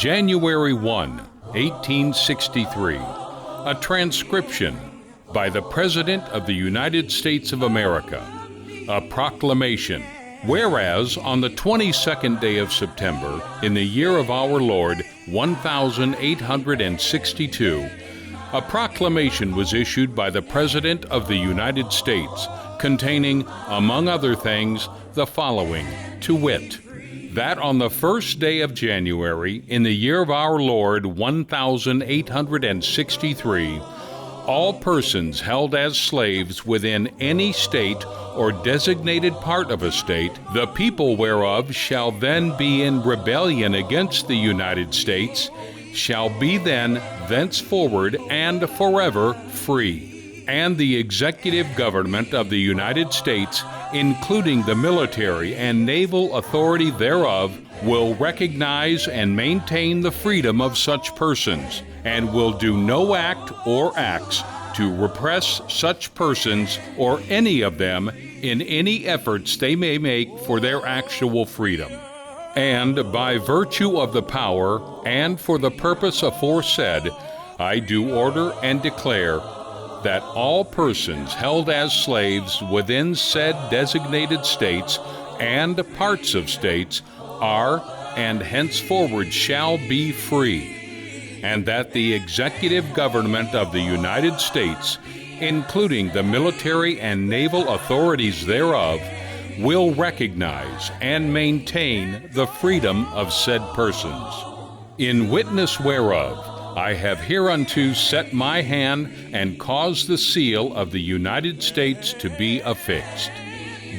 January 1, 1863. A transcription by the President of the United States of America. A proclamation. Whereas on the 22nd day of September, in the year of our Lord, 1862, a proclamation was issued by the President of the United States, containing, among other things, the following, to wit, that on the first day of January, in the year of our Lord, 1863, all persons held as slaves within any state or designated part of a state, the people whereof shall then be in rebellion against the United States, shall be then thenceforward and forever free, and the executive government of the United States, including the military and naval authority thereof, will recognize and maintain the freedom of such persons, and will do no act or acts to repress such persons or any of them in any efforts they may make for their actual freedom. And by virtue of the power and for the purpose aforesaid, I do order and declare that all persons held as slaves within said designated states and parts of states are and henceforward shall be free, and that the executive government of the United States, including the military and naval authorities thereof, will recognize and maintain the freedom of said persons. In witness whereof, I have hereunto set my hand and caused the seal of the United States to be affixed.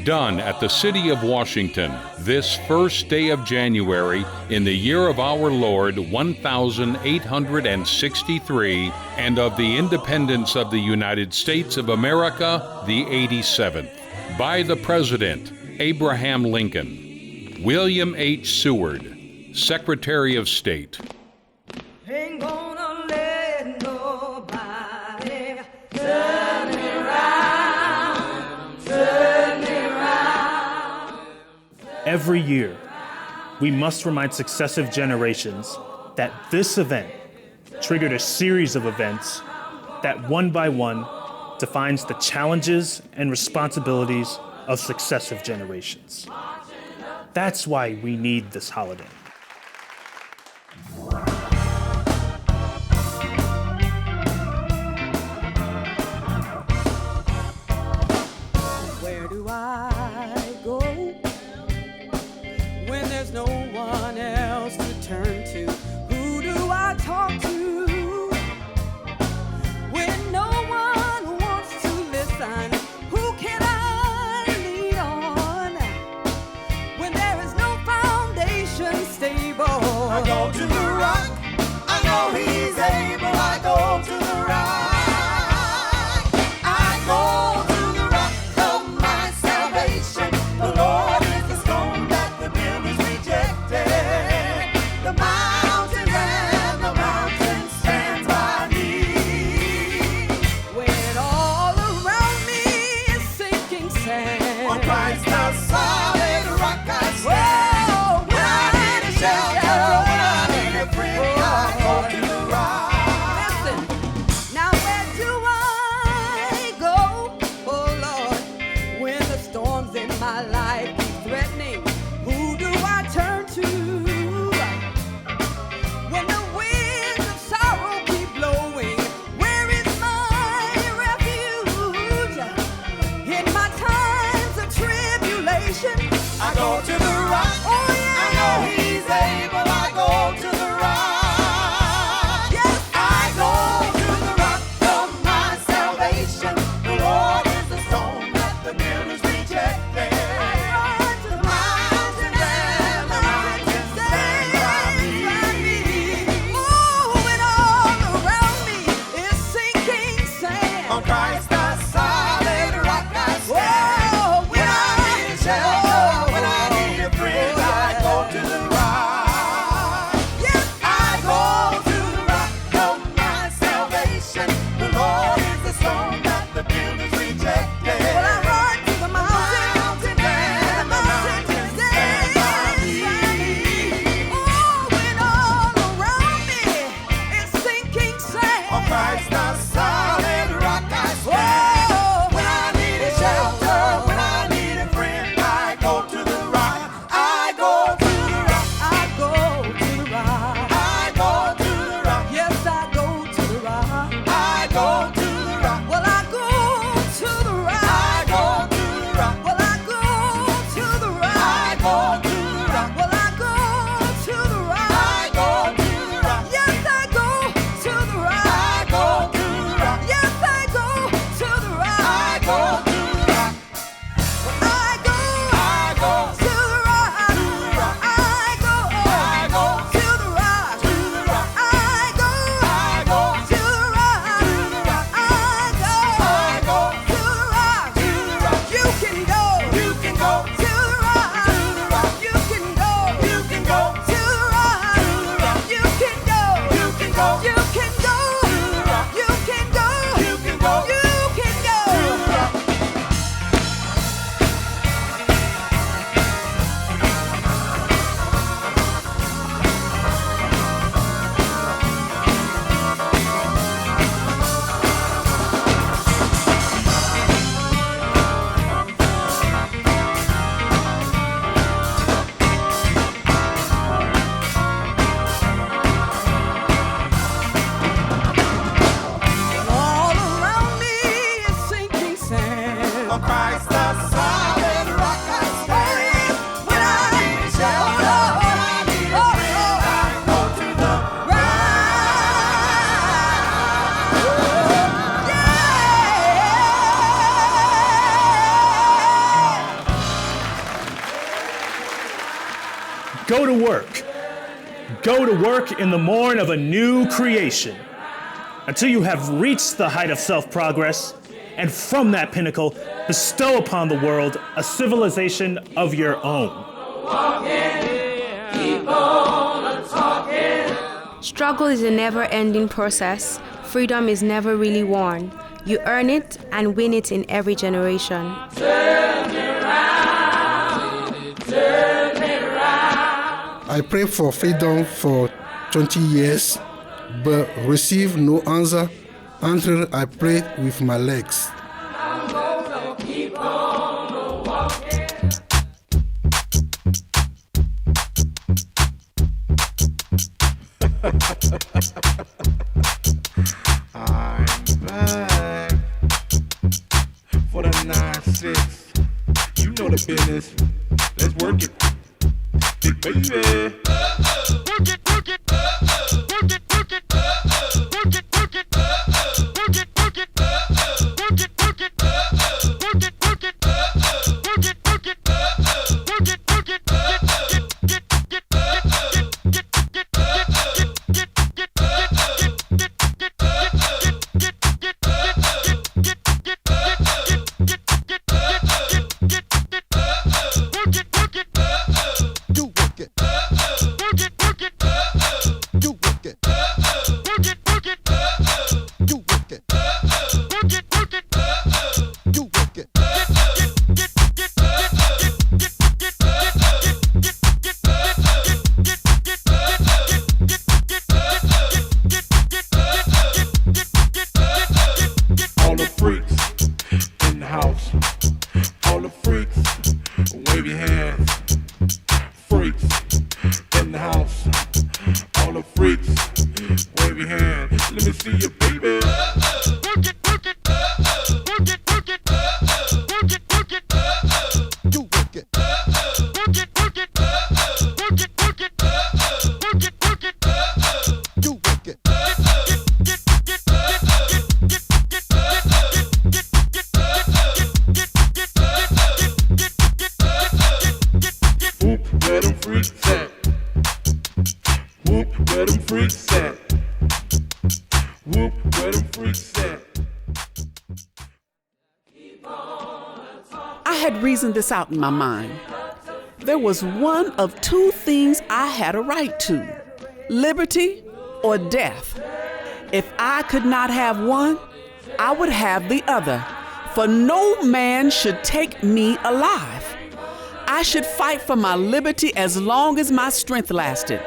Done at the city of Washington, this first day of January, in the year of our Lord, 1863, and of the independence of the United States of America, the 87th. By the President, Abraham Lincoln. William H. Seward, Secretary of State. Ain't gonna let nobody turn me round. Every year, we must remind successive generations that this event triggered a series of events that one by one defines the challenges and responsibilities of successive generations. That's why we need this holiday. Where do I go when there's no one else to turn to? Who do I talk to when no one wants to listen? Who can I lean on when there is no foundation stable? I go to the rock, I know he's able. I go to the rock, I go to the rock of my salvation. The Lord is the stone that the builders rejected. The mountain and the mountain stands by me. When all around me is sinking sand, on Christ the solid rock I stand. When I need a shelter, when I need a friend, I go to the rock. Listen, now where do I go, oh Lord, when the storms in my life keep threatening? Who do I turn to when the winds of sorrow keep blowing? Where is my refuge in my times of tribulation? I go to the rock. Oh yeah, I know he's able. I go to the rock. Yes, I go to the rock of my salvation. The Lord is the stone that the builders rejected. I run to the mountain and the mountain stands by me. Oh, when all around me is sinking sand, on Christ the solid rock I stand. Oh, when I need a shelter, when I need a friend, I go to the rock. Yes, I go to the rock of my salvation. The Lord is the stone that the builders rejected. Well, I run to the mountain and the mountain stands by me. Oh, when all Go to work. Go to work in the morn of a new creation until you have reached the height of self-progress, and from that pinnacle, bestow upon the world a civilization of your own. Struggle is a never-ending process. Freedom is never really won. You earn it and win it in every generation. I pray for freedom for 20 years, but receive no answer until I pray with my legs. I'm back for the 9-6. You know the business. Let's work it. Big baby. Work it, work it. Work it, work it. Work it, work it. Work it, work it. Work it, work it. Work it, work it. Work it, work it. Work it, work it. All the freaks in the house. All the freaks, wave your hands. Freaks in the house. All the freaks, wave your hands. Let me see you, baby. Work it, work it. Work it, work it. Work it, work it. You work it. Work it, work it. Work it, work it. Work it, work it. You work it. Whoop, where them freaks at? Whoop, where them freaks at? Whoop, where them freaks at? I had reasoned this out in my mind. There was one of two things I had a right to: liberty or death. If I could not have one, I would have the other, for no man should take me alive. I should fight for my liberty as long as my strength lasted.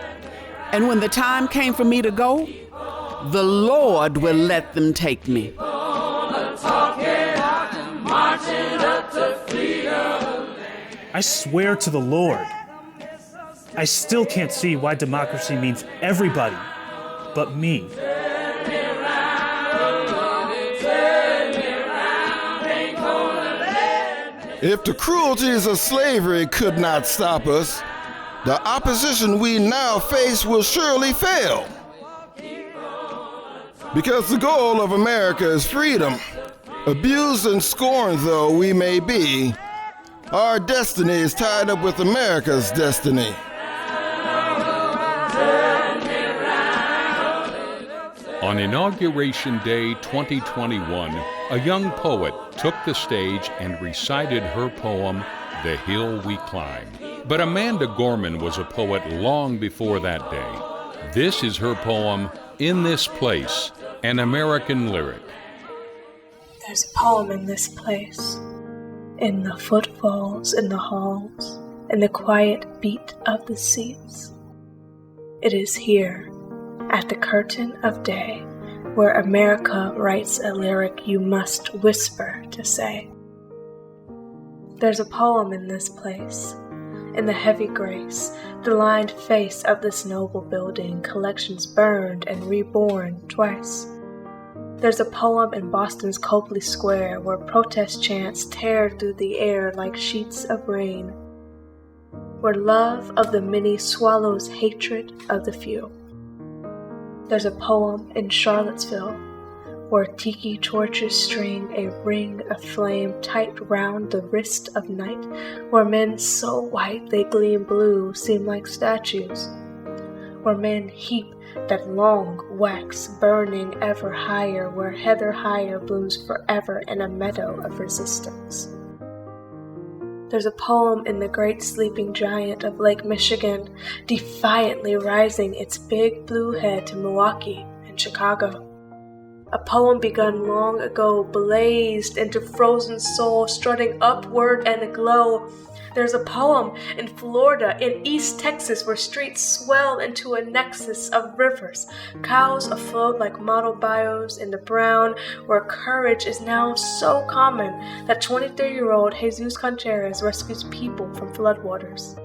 And when the time came for me to go, the Lord will let them take me. I swear to the Lord, I still can't see why democracy means everybody but me. If the cruelties of slavery could not stop us, the opposition we now face will surely fail. Because the goal of America is freedom, Abused and scorned though we may be, our destiny is tied up with America's destiny. On Inauguration Day 2021, a young poet took the stage and recited her poem, The Hill We Climb. But Amanda Gorman was a poet long before that day. This is her poem, In This Place, an American lyric. There's a poem in this place, in the footfalls in the halls, in the quiet beat of the seats. It is here, at the curtain of day, where America writes a lyric you must whisper to say. There's a poem in this place, in the heavy grace, the lined face of this noble building, collections burned and reborn twice. There's a poem in Boston's Copley Square, where protest chants tear through the air like sheets of rain, where love of the many swallows hatred of the few. There's a poem in Charlottesville, where tiki torches string a ring of flame tight round the wrist of night, where men so white they gleam blue seem like statues, where men heap that long wax burning ever higher, where heather higher blooms forever in a meadow of resistance. There's a poem in the great sleeping giant of Lake Michigan, defiantly rising its big blue head to Milwaukee and Chicago. A poem begun long ago, blazed into frozen soul, strutting upward and aglow. There's a poem in Florida, in East Texas, where streets swell into a nexus of rivers, cows afloat like model bios in the brown, where courage is now so common that 23-year-old Jesus Contreras rescues people from floodwaters.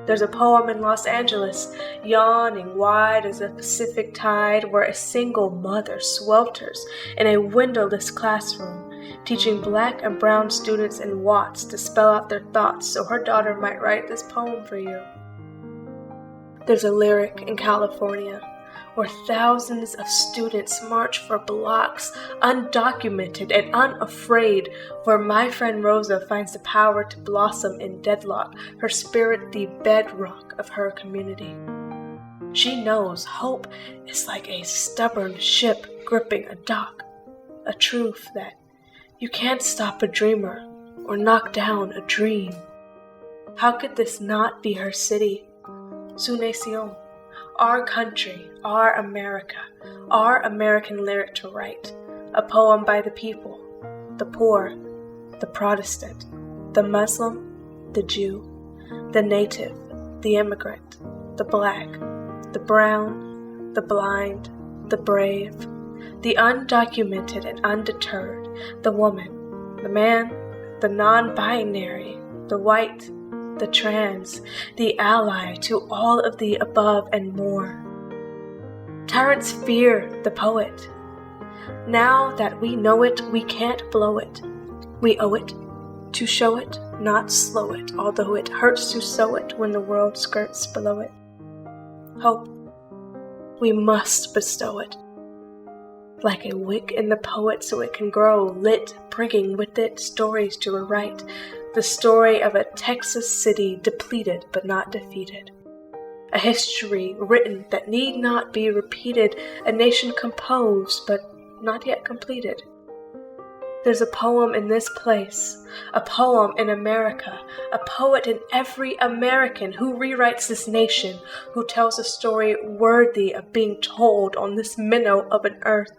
There's a poem in Los Angeles, yawning wide as a Pacific tide, where a single mother swelters in a windowless classroom, teaching black and brown students in Watts to spell out their thoughts so her daughter might write this poem for you. There's a lyric in California, where thousands of students march for blocks, undocumented and unafraid, where my friend Rosa finds the power to blossom in deadlock, her spirit the bedrock of her community. She knows hope is like a stubborn ship gripping a dock, a truth that you can't stop a dreamer or knock down a dream. How could this not be her city, su nación? Our country, our America, our American lyric to write, a poem by the people, the poor, the Protestant, the Muslim, the Jew, the native, the immigrant, the black, the brown, the blind, the brave, the undocumented and undeterred, the woman, the man, the non-binary, the white, the trans, the ally to all of the above and more. Tyrants fear the poet. Now that we know it, we can't blow it. We owe it to show it, not slow it, although it hurts to sow it when the world skirts below it. Hope, we must bestow it. Like a wick in the poet so it can grow, lit, bringing with it stories to rewrite. The story of a Texas city depleted but not defeated. A history written that need not be repeated, a nation composed but not yet completed. There's a poem in this place, a poem in America, a poet in every American who rewrites this nation, who tells a story worthy of being told on this minnow of an earth,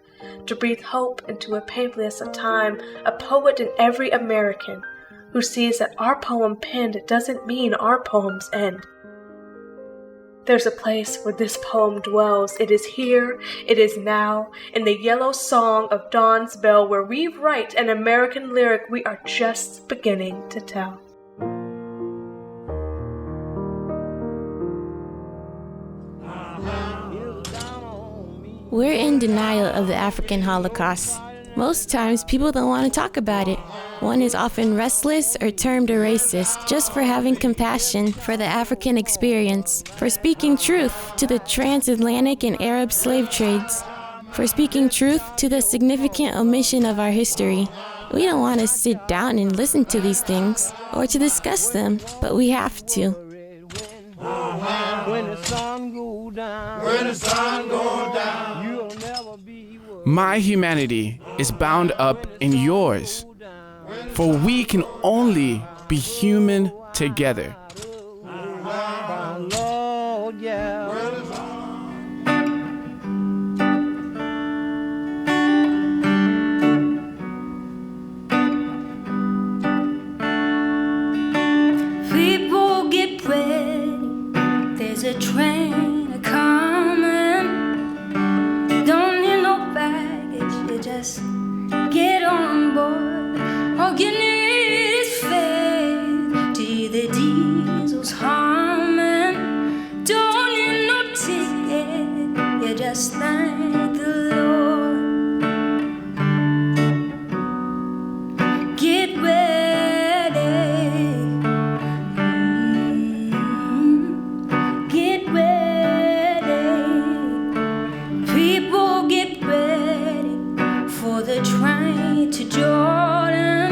to breathe hope into a painless time, a poet in every American who sees that our poem penned doesn't mean our poems end. There's a place where this poem dwells. It is here, it is now, in the yellow song of dawn's bell, where we write an American lyric we are just beginning to tell. We're in denial of the African Holocaust. Most times, people don't want to talk about it. One is often restless or termed a racist just for having compassion for the African experience, for speaking truth to the transatlantic and Arab slave trades. for speaking truth to the significant omission of our history. We don't want to sit down and listen to these things or to discuss them, but we have to. When the sun go down, you'll never be worried. My humanity is bound up in yours, for we can only be human together. Lord, yeah. People get ready, there's a train a-coming. Don't need no baggage, you just get on board. All you need is faith to hear the diesels humming. Don't need no ticket, you just thank the Lord. Get ready. Get ready. People get ready for the train to Jordan,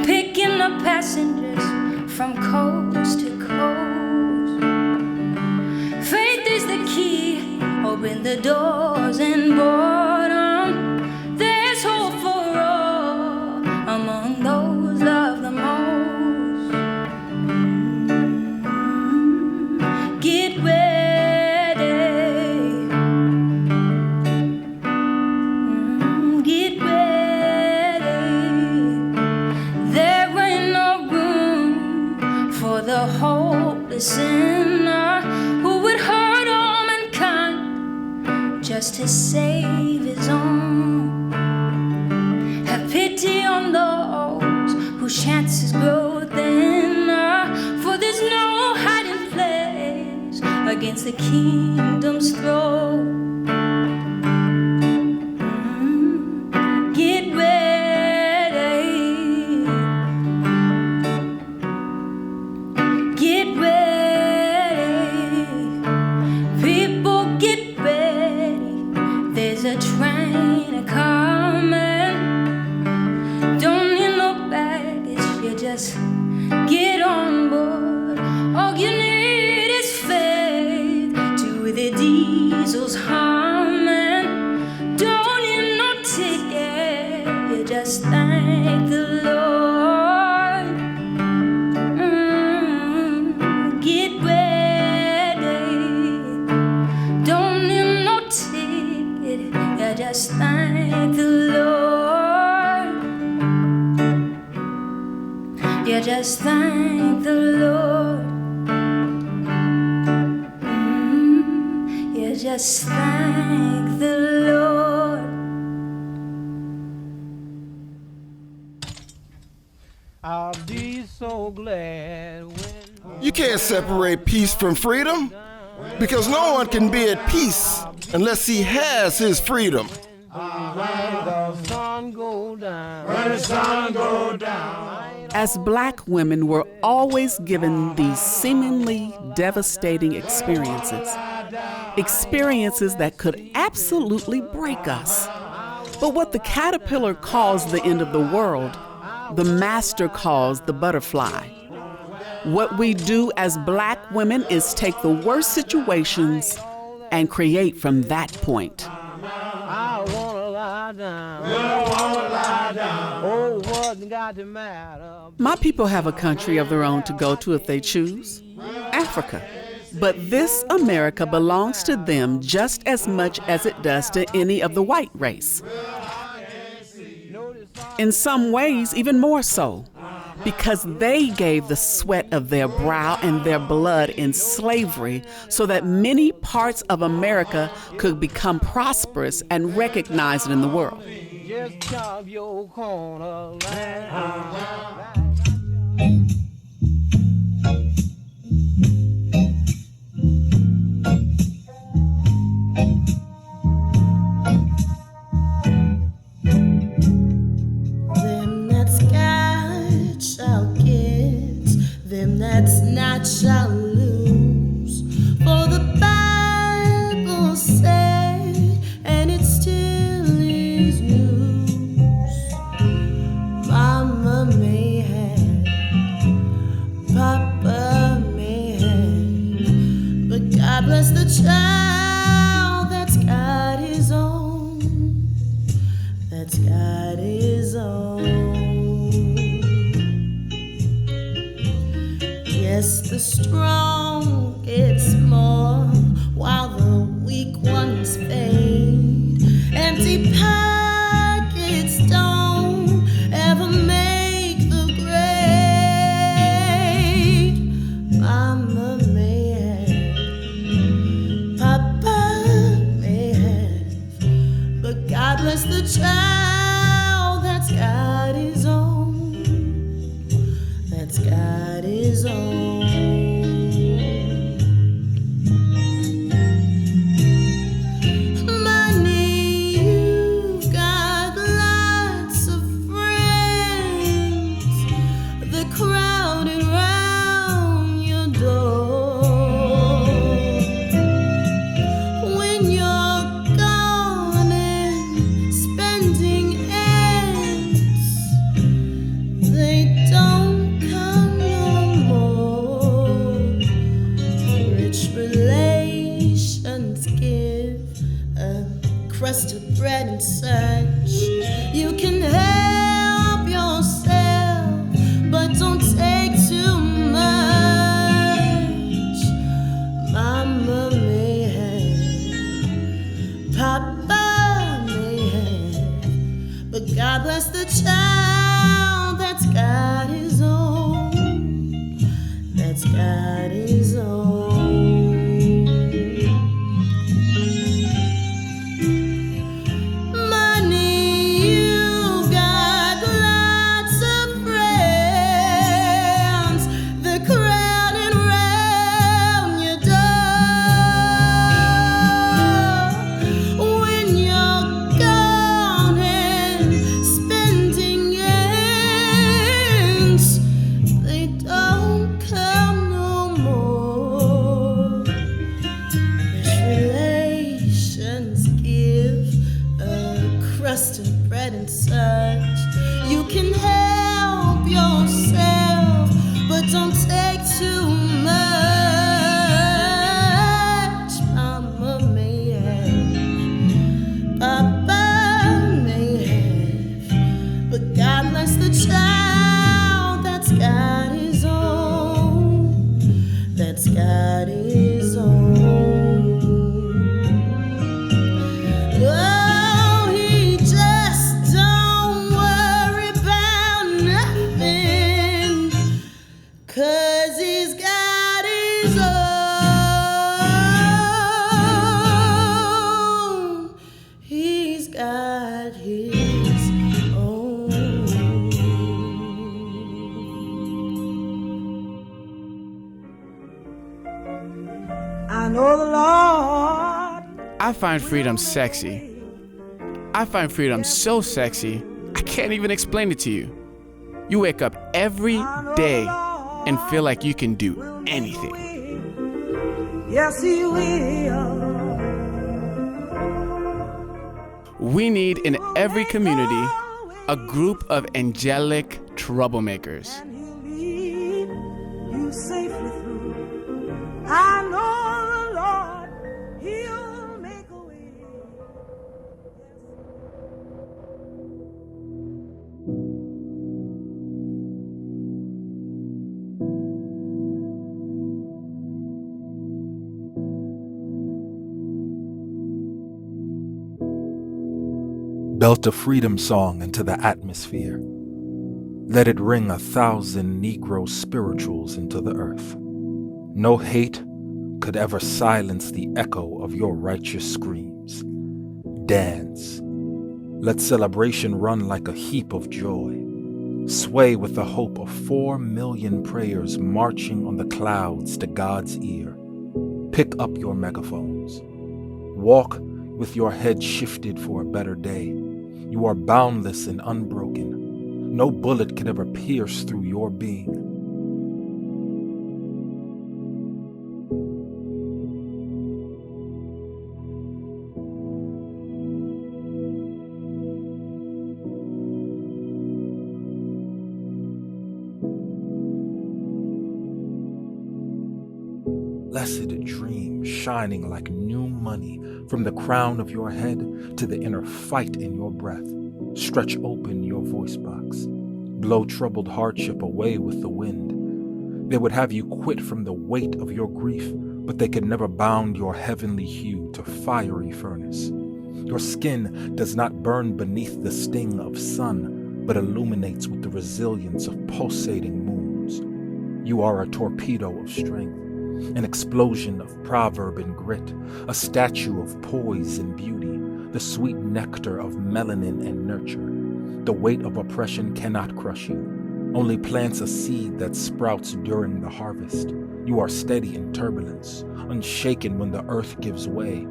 picking up passengers from coast to coast. Faith is the key, open the doors and boredom. There's hope for all among those loved the most. Get ready. Get ready. There ain't no room for the hopeless sinner who would hurt all mankind just to save his own. Have pity on those whose chances grow thinner, for there's no hiding place against the kingdom's throne. Get ready. Get ready. People get ready. There's a train a-coming. Don't need no baggage, you just get on board. All you need is faith to the diesels humming. Don't need no ticket, you just thank the Lord. Get ready. Don't need no ticket, you just thank the Lord. You just thank the Lord. You just thank the Lord. I'll be so glad when You can't separate peace from freedom, because no one can be at peace unless he has his freedom. the sun go down. As black women, we're always given these seemingly devastating experiences. Experiences that could absolutely break us. But what the caterpillar calls the end of the world, the master calls the butterfly. What we do as black women is take the worst situations and create from that point. I wanna lie down. Oh, what got the matter? My people have a country of their own to go to if they choose, Africa. But this America belongs to them just as much as it does to any of the white race. In some ways, even more so, because they gave the sweat of their brow and their blood in slavery so that many parts of America could become prosperous and recognized in the world. Just chop your corner line. Them that's got shall get, them that's not shall lose. For the Bible said, Yes, the strong get small while the weak ones fade. Empty pockets don't ever make the grade. Mama may have, Papa may have, but God bless the child that's got his own, that's got his own. Crust of bread and such. You can help yourself, but don't take too much. Mama may have, Papa may have, but God bless the child that's got his own, that's got his own. I find freedom sexy. I find freedom so sexy, I can't even explain it to you. You wake up every day and feel like you can do anything. Yes, he will. We need in every community a group of angelic troublemakers. You safely through. I know the Lord, he'll make a way. Belt a freedom song into the atmosphere. Let it ring 1,000 Negro spirituals into the earth. No hate could ever silence the echo of your righteous screams. Dance. Let celebration run like a heap of joy. Sway with the hope of 4 million prayers marching on the clouds to God's ear. Pick up your megaphones. Walk with your head shifted for a better day. You are boundless and unbroken. No bullet can ever pierce through your being. Blessed dream shining like new money from the crown of your head to the inner fight in your breath. Stretch open your voice box. blow troubled hardship away with the wind. They would have you quit from the weight of your grief, but they could never bound your heavenly hue to fiery furnace. Your skin does not burn beneath the sting of sun, but illuminates with the resilience of pulsating moons. You are a torpedo of strength, an explosion of proverb and grit, a statue of poise and beauty, the sweet nectar of melanin and nurture. The weight of oppression cannot crush you, only plants a seed that sprouts during the harvest. You are steady in turbulence, unshaken when the earth gives way.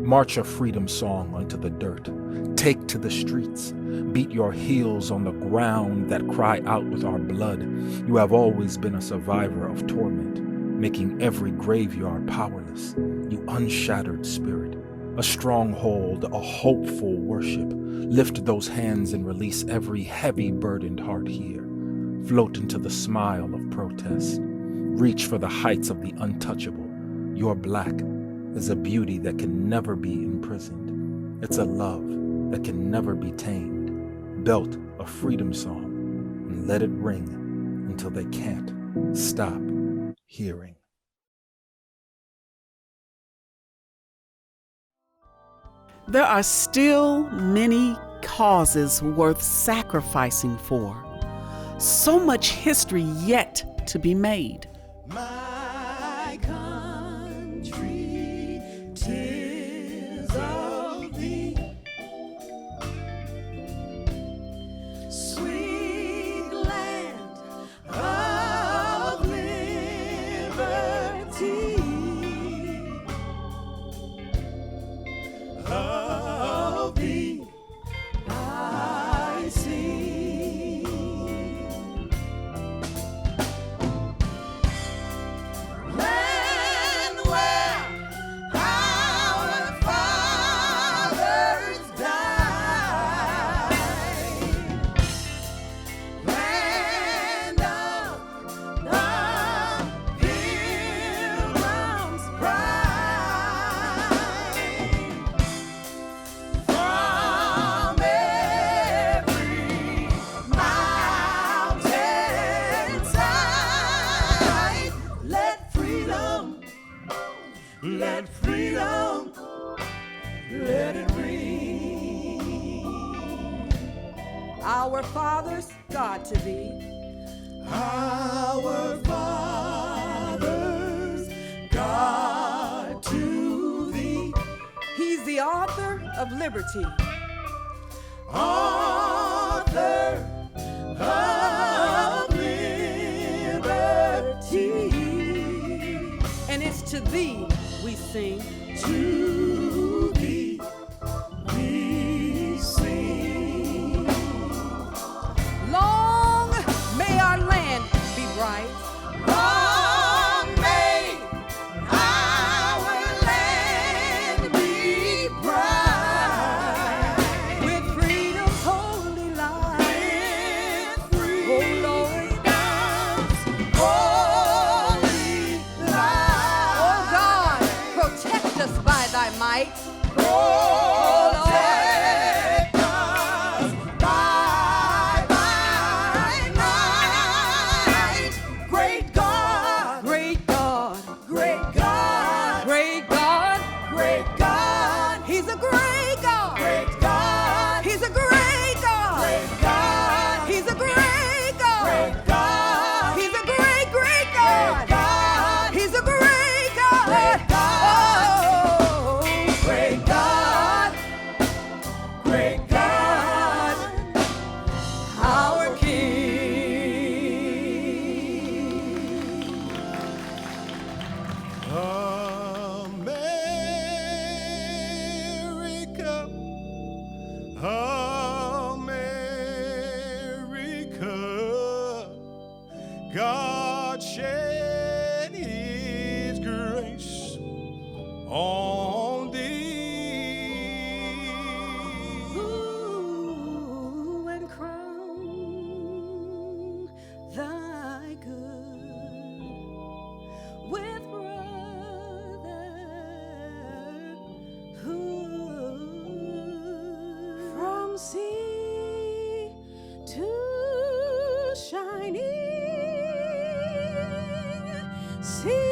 March a freedom song unto the dirt. Take to the streets. Beat your heels on the ground that cry out with our blood. You have always been a survivor of torment, making every graveyard powerless. You unshattered spirit, a stronghold, a hopeful worship. Lift those hands and release every heavy burdened heart here. Float into the smile of protest. Reach for the heights of the untouchable. Your black is a beauty that can never be imprisoned. It's a love that can never be tamed. Belt a freedom song and let it ring until they can't stop hearing. There are still many causes worth sacrificing for. So much history yet to be made. My country, 'tis of thee, sweet land of liberty, of thee I sing. Land where our fathers died, land of the Pilgrim's pride. From every mountainside, let freedom, let it ring. Our fathers, God to thee. Our fathers, God to thee. He's the author of liberty. Author of liberty. And it's to thee we sing. To thee we sing. Long may our land be bright. Long may our land be bright. With freedom's holy light. With freedom's holy light. Oh God, protect us by thy might. Protect us by thy might. Great God, great God, great God, great God, great God. He's a great God, great God. He's a great God, great God. He's a great God, great God. He's a great, great God, God. He's a great God, great God. Oh, great God, great God, our King. America, America, God shed His grace on thee. Ooh, and crown thy good See